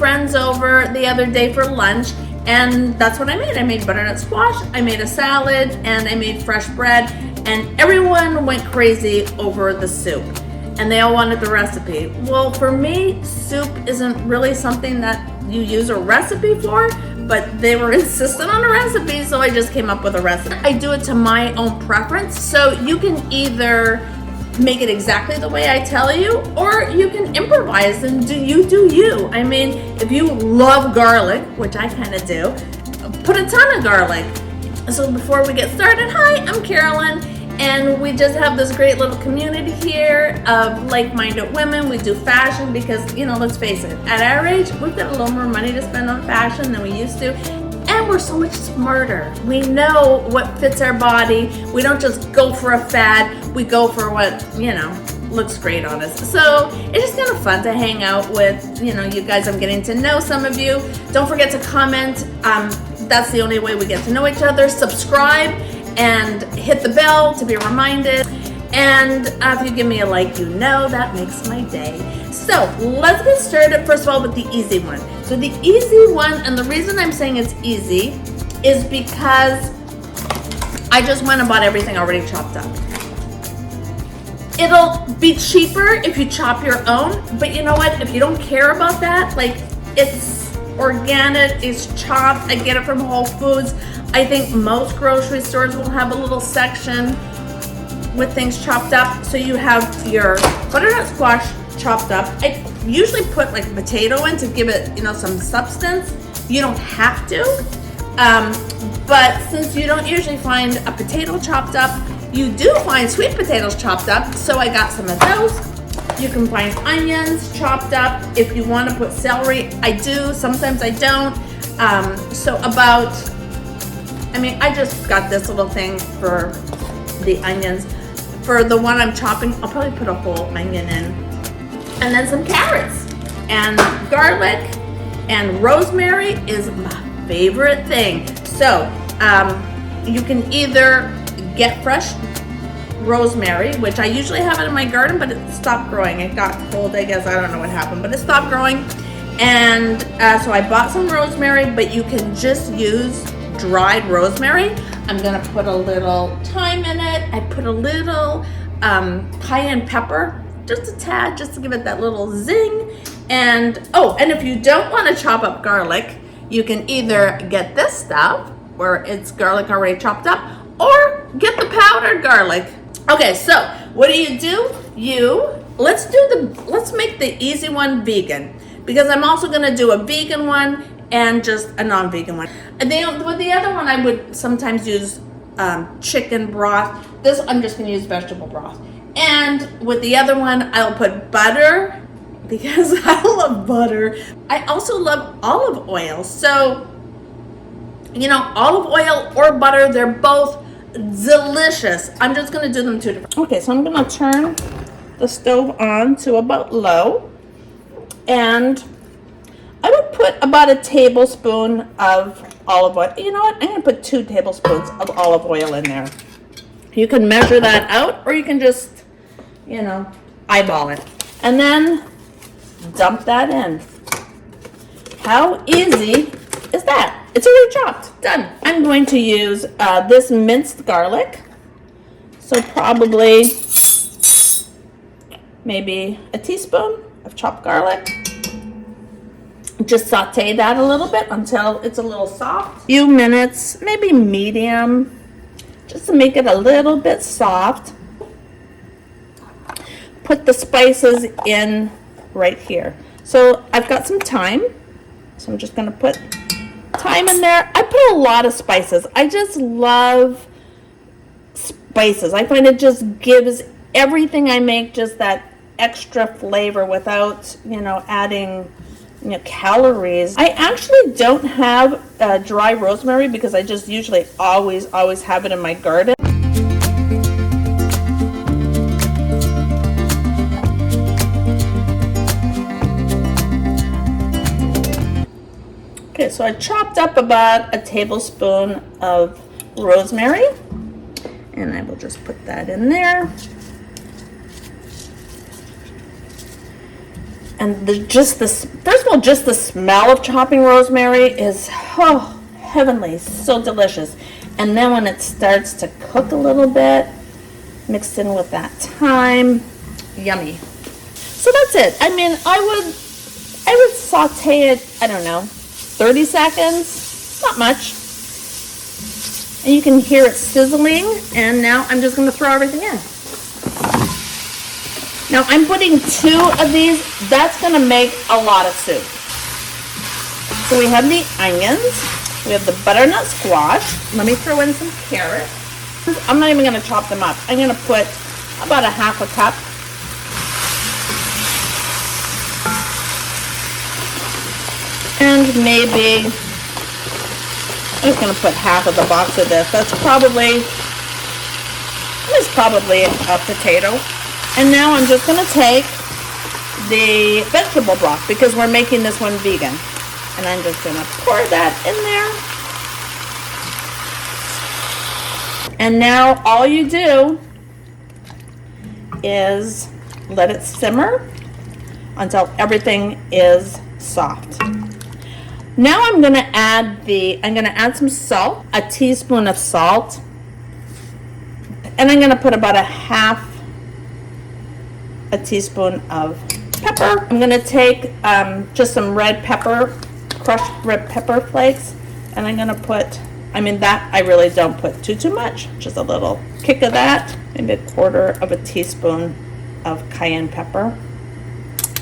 friends over the other day for lunch, and that's what I made. I made butternut squash, I made a salad, and I made fresh bread, and everyone went crazy over the soup. And they all wanted the recipe. Well, for me, soup isn't really something that you use a recipe for, but they were insistent on a recipe, so I just came up with a recipe. I do it to my own preference, so you can either make it exactly the way I tell you, or you can improvise and do you. I mean, if you love garlic, which I kind of do, put a ton of garlic. So before we get started, hi, I'm Carolyn, and we just have this great little community here of like-minded women. We do fashion because, you know, let's face it, at our age, we've got a little more money to spend on fashion than we used to. And we're so much smarter. We know what fits our body. We don't just go for a fad. We go for what, you know, looks great on us. So it's just kind of fun to hang out with, you know, you guys. I'm getting to know some of you. Don't forget to comment. That's the only way we get to know each other. Subscribe and hit the bell to be reminded. And if you give me a like, you know that makes my day. So let's get started first of all with the easy one. So the easy one, and the reason I'm saying it's easy is because I just went and bought everything already chopped up. It'll be cheaper if you chop your own, but you know what? If you don't care about that, like, it's organic, it's chopped. I get it from Whole Foods. I think most grocery stores will have a little section with things chopped up. So you have your butternut squash chopped up. I usually put like potato in to give it, you know, some substance. You don't have to, but since you don't usually find a potato chopped up, you do find sweet potatoes chopped up. So I got some of those. You can find onions chopped up. If you want to put celery, I do. Sometimes I don't. So about, I mean, I just got this little thing for the onions. For the one I'm chopping, I'll probably put a whole onion in. And then some carrots and garlic and rosemary is my favorite thing. So you can either get fresh rosemary, which I usually have it in my garden, but it stopped growing. It got cold, I guess. I don't know what happened, but it stopped growing. And so I bought some rosemary, but you can just use dried rosemary. I'm gonna put a little thyme in it. I put a little cayenne pepper, just a tad, just to give it that little zing. And oh, and if you don't want to chop up garlic, you can either get this stuff where it's garlic already chopped up, or get the powdered garlic. Okay, so what do? Let's make the easy one vegan, because I'm also gonna do a vegan one and just a non-vegan one. And then with the other one, I would sometimes use chicken broth. This, I'm just gonna use vegetable broth. And with the other one, I'll put butter, because I love butter. I also love olive oil. So, you know, olive oil or butter, they're both delicious. I'm just gonna do them two different. Okay, so I'm gonna turn the stove on to about low. And I would put about a tablespoon of olive oil. You know what? I'm gonna put 2 tablespoons of olive oil in there. You can measure that out, or you can just, you know, eyeball it. And then dump that in. How easy is that? It's already chopped, done. I'm going to use this minced garlic. So probably maybe a teaspoon of chopped garlic. Just saute that a little bit until it's a little soft. Few minutes, maybe medium, just to make it a little bit soft. Put the spices in right here. So I've got some thyme, so I'm just gonna put thyme in there. I put a lot of spices. I just love spices. I find it just gives everything I make just that extra flavor without, you know, adding, you know, calories. I actually don't have dry rosemary because I just usually always have it in my garden. Okay, so I chopped up about a tablespoon of rosemary, and I will just put that in there. And just this, first of all, just the smell of chopping rosemary is, oh, heavenly, so delicious. And then when it starts to cook a little bit, mixed in with that thyme, yummy. So that's it. I mean, I would saute it, I don't know, 30 seconds, not much. And you can hear it sizzling, and now I'm just gonna throw everything in. Now I'm putting 2 of these. That's gonna make a lot of soup. So we have the onions, we have the butternut squash. Let me throw in some carrots. I'm not even gonna chop them up. I'm gonna put about a half a cup. And maybe, I'm just gonna put half of the box of this. That's probably a potato. And now I'm just gonna take the vegetable broth because we're making this one vegan. And I'm just gonna pour that in there. And now all you do is let it simmer until everything is soft. Now I'm gonna add some salt, a teaspoon of salt, and I'm gonna put about a half a teaspoon of pepper. I'm gonna take just some red pepper, crushed red pepper flakes, and I'm gonna put, I mean that I really don't put too much, just a little kick of that, maybe a quarter of a teaspoon of cayenne pepper,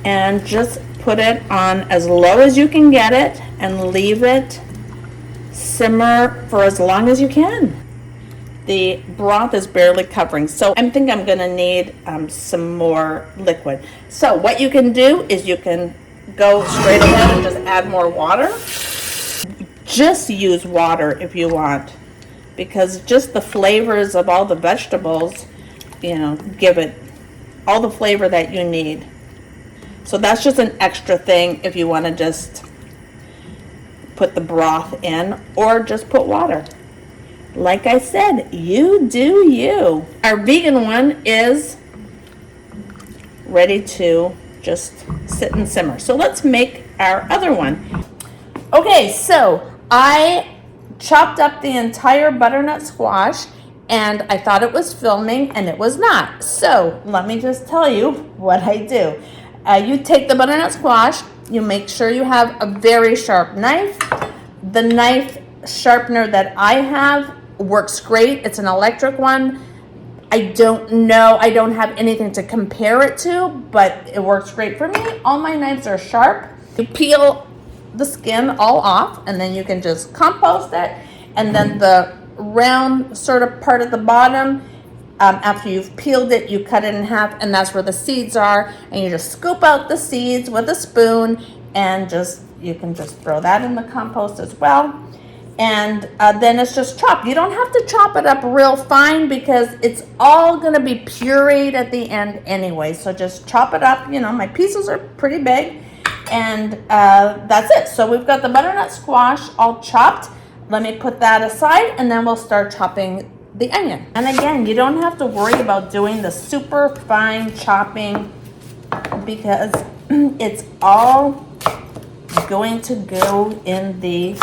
and just put it on as low as you can get it and leave it simmer for as long as you can. The broth is barely covering, so I think I'm gonna need some more liquid. So what you can do is you can go straight ahead and just add more water. Just use water if you want, because just the flavors of all the vegetables, you know, give it all the flavor that you need. So that's just an extra thing if you want to just put the broth in or just put water. Like I said, you do you. Our vegan one is ready to just sit and simmer. So let's make our other one. Okay, so I chopped up the entire butternut squash and I thought it was filming and it was not. So let me just tell you what I do. You take the butternut squash, you make sure you have a very sharp knife. The knife sharpener that I have works great. It's an electric one. I don't know, I don't have anything to compare it to, but it works great for me. All my knives are sharp. You peel the skin all off and then you can just compost it, and then the round sort of part at the bottom, after you've peeled it, you cut it in half, and that's where the seeds are, and you just scoop out the seeds with a spoon and you can just throw that in the compost as well. And then it's just chopped. You don't have to chop it up real fine because it's all gonna be pureed at the end anyway, so just chop it up. You know, my pieces are pretty big, and that's it. So we've got the butternut squash all chopped. Let me put that aside, and then we'll start chopping the onion. And again, you don't have to worry about doing the super fine chopping because it's all going to go in the,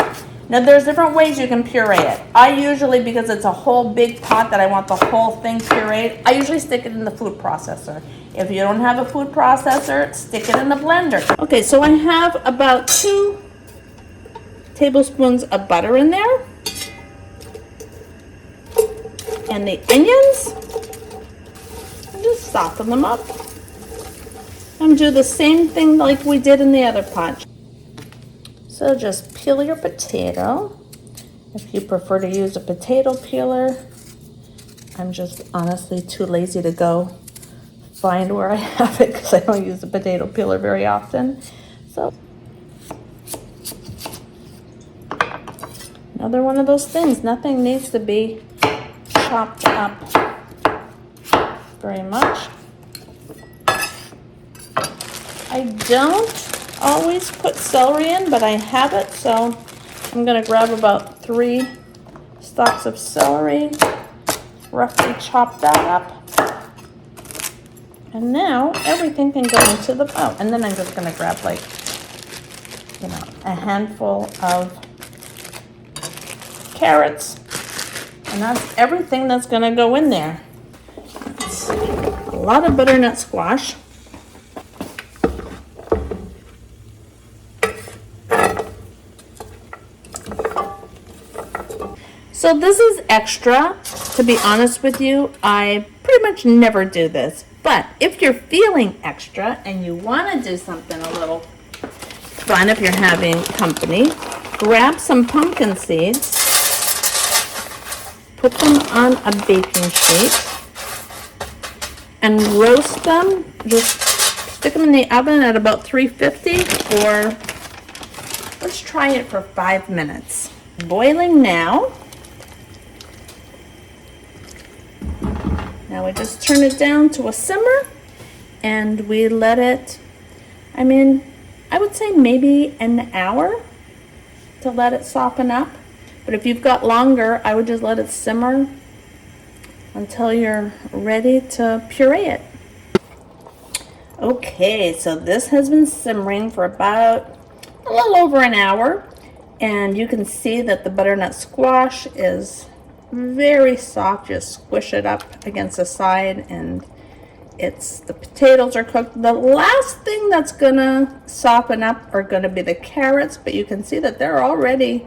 now there's different ways you can puree it. I usually, because it's a whole big pot that I want the whole thing pureed, I usually stick it in the food processor. If you don't have a food processor, stick it in the blender. Okay, so I have about 2 tablespoons of butter in there. And the onions, just soften them up and do the same thing like we did in the other pot. So just peel your potato. If you prefer to use a potato peeler, I'm just honestly too lazy to go find where I have it because I don't use a potato peeler very often. So another one of those things, nothing needs to be chopped up very much. I don't always put celery in, but I have it, so I'm gonna grab about 3 stalks of celery, roughly chop that up. And now everything can go into the, oh, and then I'm just gonna grab like, you know, a handful of carrots. And that's everything that's gonna go in there. It's a lot of butternut squash. So this is extra. To be honest with you, I pretty much never do this. But if you're feeling extra and you want to do something a little fun, if you're having company, grab some pumpkin seeds, put them on a baking sheet, and roast them. Just stick them in the oven at about 350 for, let's try it for 5 minutes. Boiling now. Now we just turn it down to a simmer and we let it, I mean, I would say maybe an hour to let it soften up. But if you've got longer, I would just let it simmer until you're ready to puree it. Okay, so this has been simmering for about a little over an hour. And you can see that the butternut squash is very soft. Just squish it up against the side and the potatoes are cooked. The last thing that's gonna soften up are gonna be the carrots, but you can see that they're already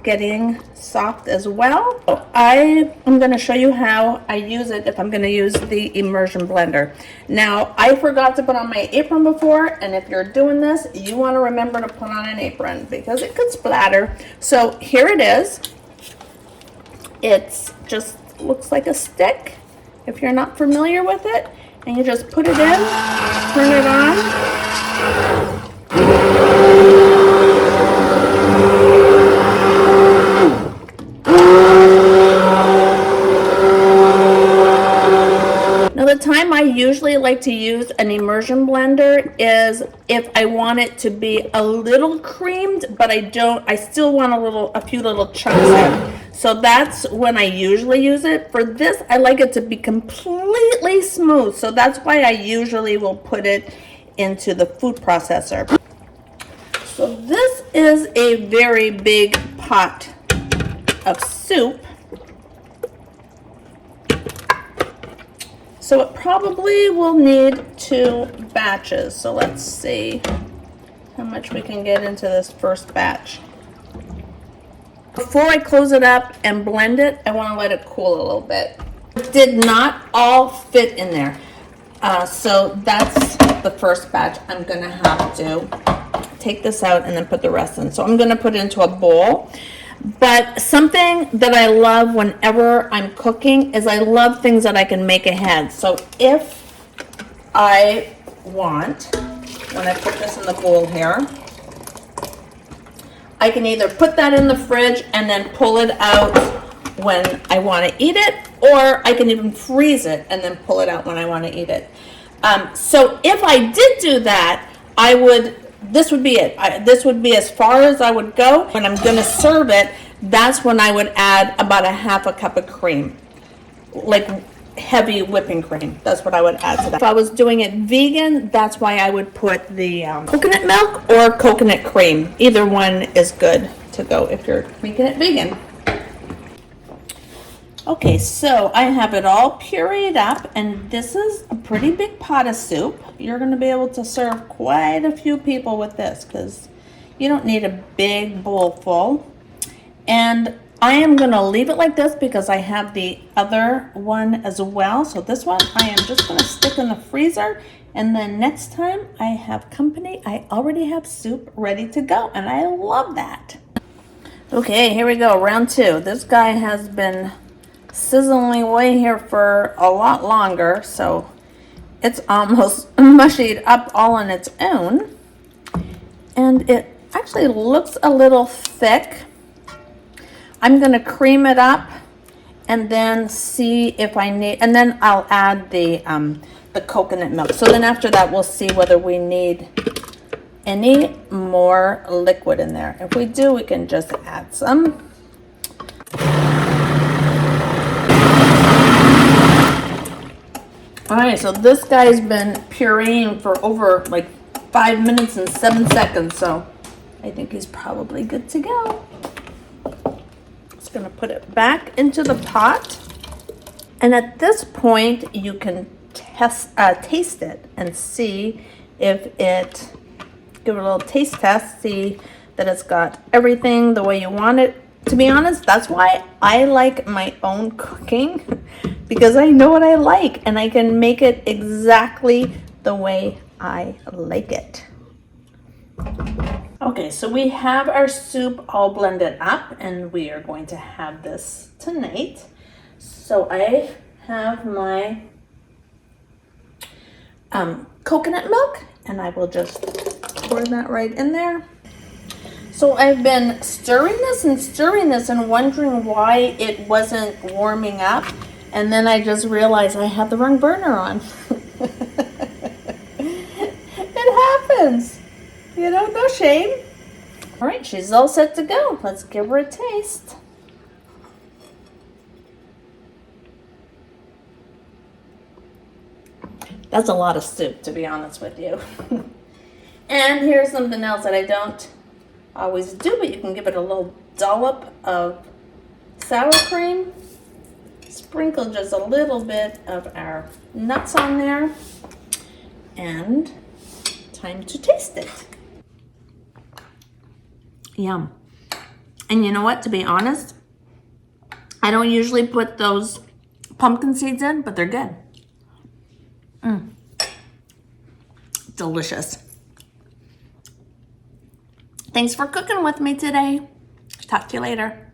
getting soft as well. So I am gonna show you how I use it if I'm gonna use the Immersion blender. Now, I forgot to put on my apron before, and if you're doing this, you wanna remember to put on an apron because it could splatter. So here it is. It's just looks like a stick if you're not familiar with it, and you just put it in, turn it on. Now the time I usually like to use an immersion blender is if I want it to be a little creamed, but I still want a few little chunks in. So that's when I usually use it. For this, I like it to be completely smooth. So that's why I usually will put it into the food processor. So this is a very big pot of soup. So it probably will need 2 batches. So let's see how much we can get into this first batch. Before I close it up and blend it, I want to let it cool a little bit. It did not all fit in there. So that's the first batch. I'm going to have to take this out and then put the rest in. So I'm going to put it into a bowl. But something that I love whenever I'm cooking is I love things that I can make ahead. So if I want, when I put this in the bowl here, I can either put that in the fridge and then pull it out when I want to eat it, or I can even freeze it and then pull it out when I want to eat it. So if I did do that, this would be it. This would be as far as I would go. When I'm going to serve it, that's when I would add about a half a cup of cream, like heavy whipping cream. That's what I would add to that. If I was doing it vegan, that's why I would put the coconut milk or coconut cream. Either one is good to go if you're making it vegan. Okay, so I have it all pureed up, and this is a pretty big pot of soup. You're going to be able to serve quite a few people with this because you don't need a big bowl full. And I am going to leave it like this because I have the other one as well. So this one I am just going to stick in the freezer, and then next time I have company, I already have soup ready to go, and I love that. Okay, here we go, round 2. This guy has been sizzling away here for a lot longer, so it's almost mushied up all on its own, and it actually looks a little thick. I'm going to cream it up and then see if I need, and then I'll add the coconut milk. So then after that, we'll see whether we need any more liquid in there. If we do, we can just add some. All right, so this guy's been pureeing for over like 5 minutes and 7 seconds, so I think he's probably good to go. Just gonna put it back into the pot. And at this point, you can taste it and see if it, give it a little taste test, see that it's got everything the way you want it. To be honest, that's why I like my own cooking, because I know what I like and I can make it exactly the way I like it. Okay, so we have our soup all blended up and we are going to have this tonight. So I have my coconut milk and I will just pour that right in there. So I've been stirring this and wondering why it wasn't warming up. And then I just realized I had the wrong burner on. It happens. You know, no shame. All right, she's all set to go. Let's give her a taste. That's a lot of soup, to be honest with you. And here's something else that I don't always do, but you can give it a little dollop of sour cream. Sprinkle just a little bit of our nuts on there. And time to taste it. Yum. And you know what, to be honest, I don't usually put those pumpkin seeds in, but they're good. Delicious. Thanks for cooking with me today. Talk to you later.